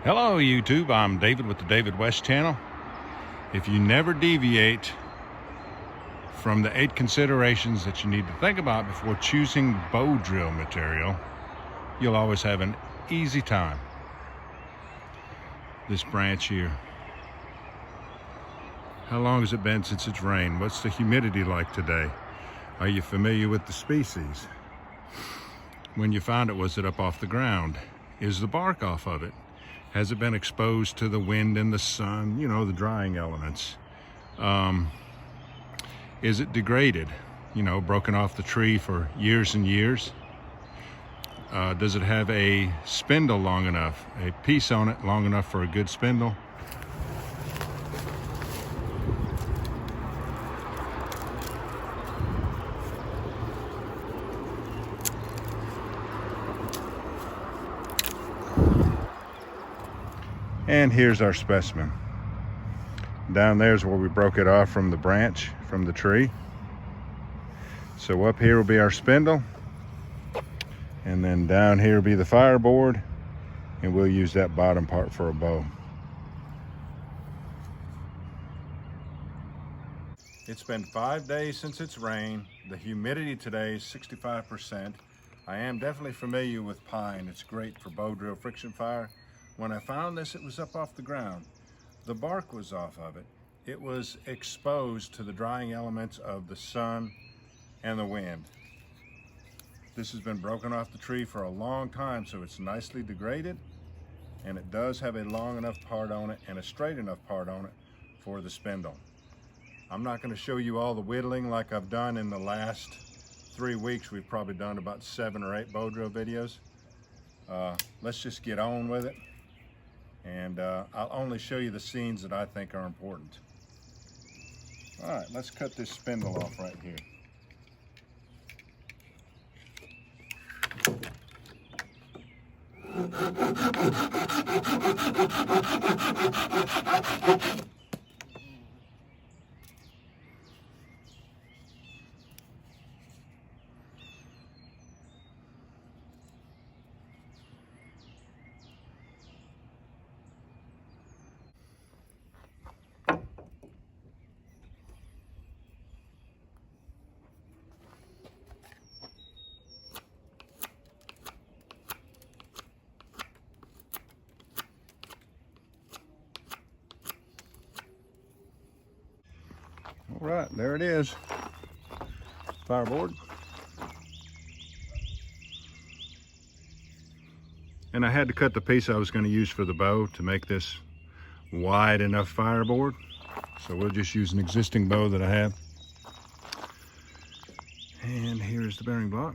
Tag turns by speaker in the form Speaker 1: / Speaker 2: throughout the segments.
Speaker 1: Hello YouTube, I'm David with the David West channel. If you never deviate from the 8 considerations that you need to think about before choosing bow drill material, you'll always have an easy time. This branch here. How long has it been since it's rained? What's the humidity like today? Are you familiar with the species? When you found it, was it up off the ground? Is the bark off of it? Has it been exposed to the wind and the sun, you know, the drying elements? Is it degraded, you know, broken off the tree for years and years? Does it have a spindle long enough, a piece on it long enough for a good spindle? And here's our specimen. Down there's where we broke it off from the branch, from the tree. So up here will be our spindle. And then down here will be the fireboard. And we'll use that bottom part for a bow. It's been 5 days since it's rained. The humidity today is 65%. I am definitely familiar with pine. It's great for bow drill friction fire. When I found this, it was up off the ground. The bark was off of it. It was exposed to the drying elements of the sun and the wind. This has been broken off the tree for a long time, so it's nicely degraded, and it does have a long enough part on it and a straight enough part on it for the spindle. I'm not going to show you all the whittling like I've done in the last 3 weeks. We've probably done about 7 or 8 bow drill videos. Let's just get on with it. And I'll only show you the scenes that I think are important. All right, let's cut this spindle off right here. All right, there it is. Fireboard. And I had to cut the piece I was going to use for the bow to make this wide enough fireboard. So we'll just use an existing bow that I have. And here's the bearing block.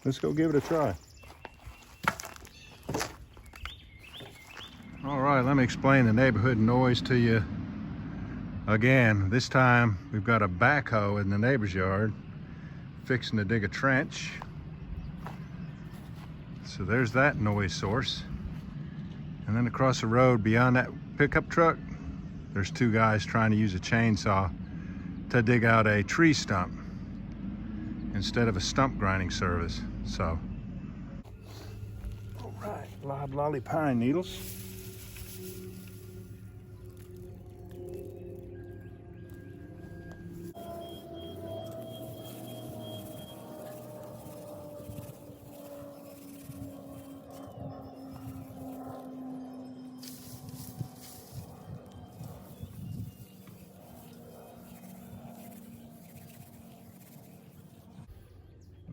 Speaker 1: Let's go give it a try. All right, let me explain the neighborhood noise to you again. This time we've got a backhoe in the neighbor's yard fixing to dig a trench. So there's that noise source. And then across the road beyond that pickup truck, there's 2 guys trying to use a chainsaw to dig out a tree stump instead of a stump grinding service. So, all right, loblolly pine needles.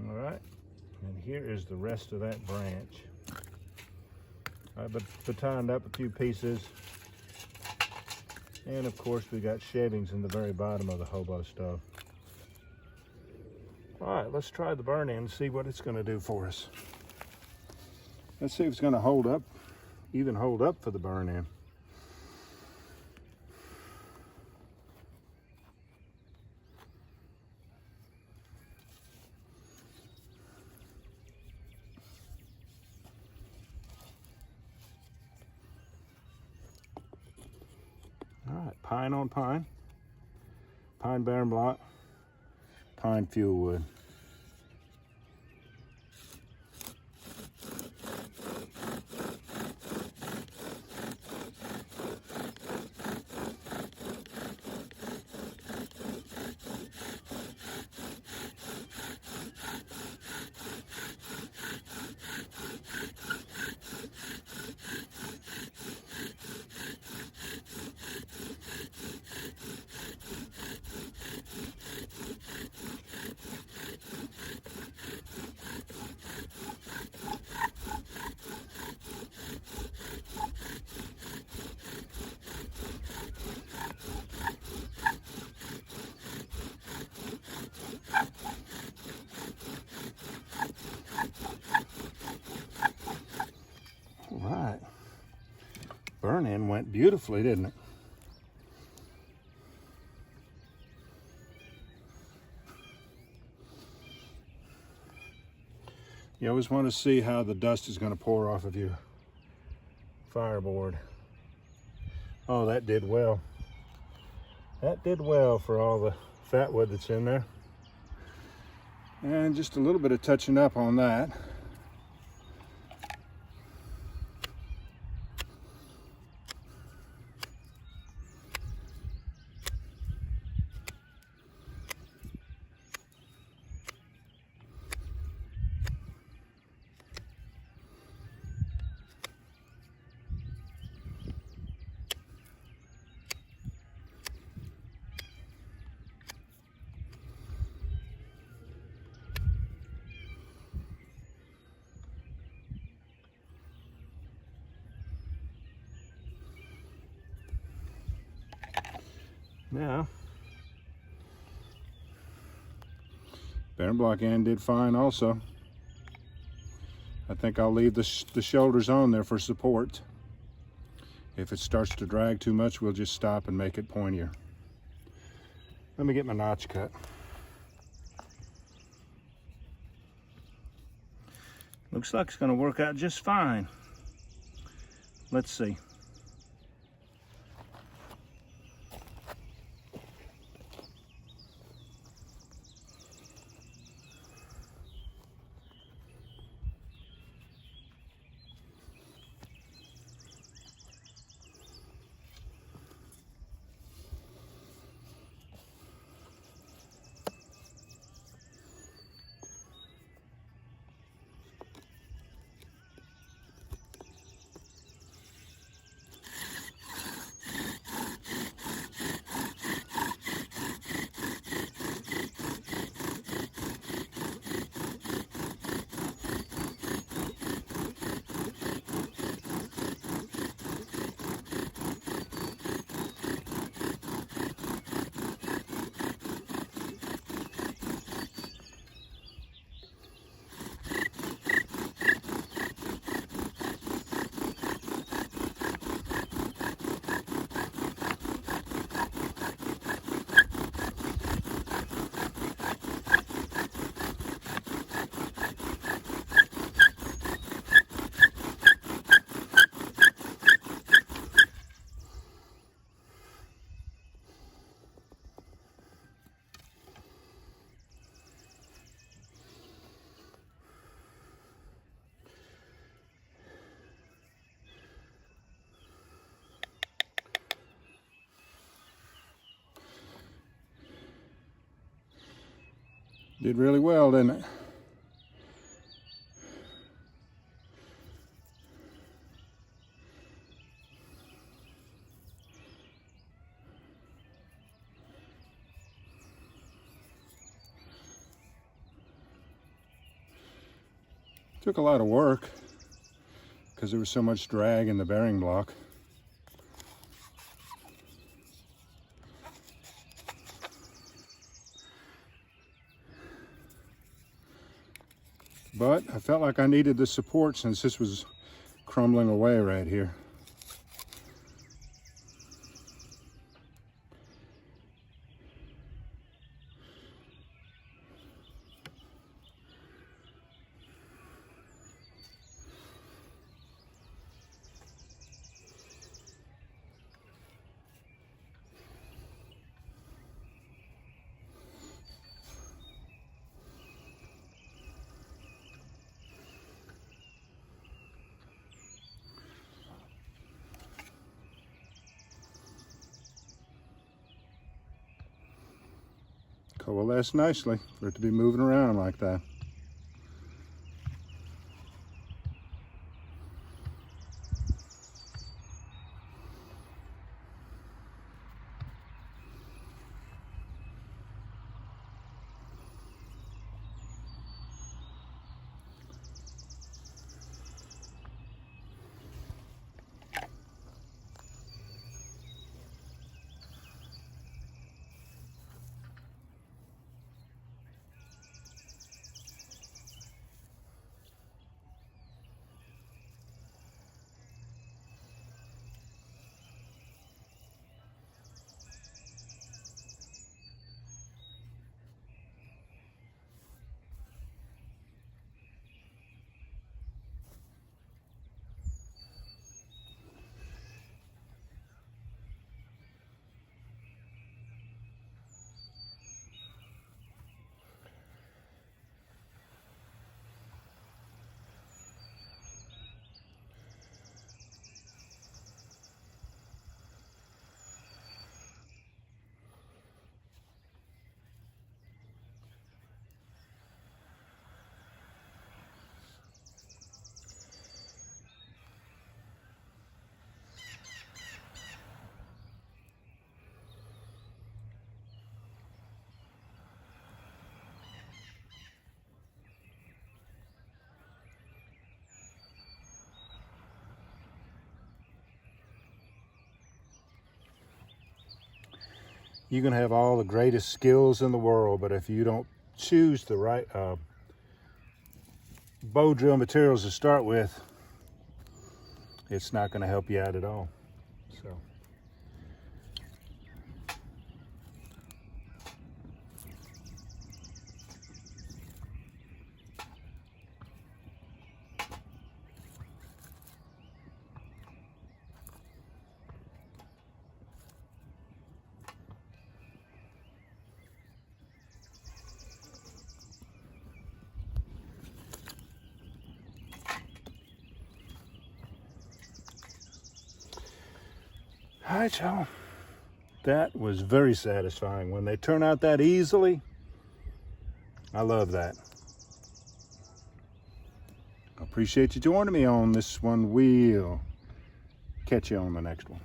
Speaker 1: All right. And here is the rest of that branch. I've batoned up a few pieces. And of course we got shavings in the very bottom of the hobo stove. All right, let's try the burn in and see what it's going to do for us. Let's see if it's going to hold up, even hold up for the burn in. pine on pine, pine bearing block, pine fuel wood. Right. Burn-in went beautifully, didn't it? You always want to see how the dust is going to pour off of your fireboard. Oh, that did well. That did well for all the fat wood that's in there. And just a little bit of touching up on that. Now, bearing block end did fine also. I think I'll leave the shoulders on there for support. If it starts to drag too much, we'll just stop and make it pointier. Let me get my notch cut. Looks like it's going to work out just fine. Let's see. Did really well, didn't it? Took a lot of work because there was so much drag in the bearing block. But I felt like I needed the support since this was crumbling away right here. coalesced nicely for it to be moving around like that. You can have all the greatest skills in the world, but if you don't choose the right bow drill materials to start with, it's not going to help you out at all. So all right, y'all. That was very satisfying. When they turn out that easily, I love that. I appreciate you joining me on this one. We'll catch you on the next one.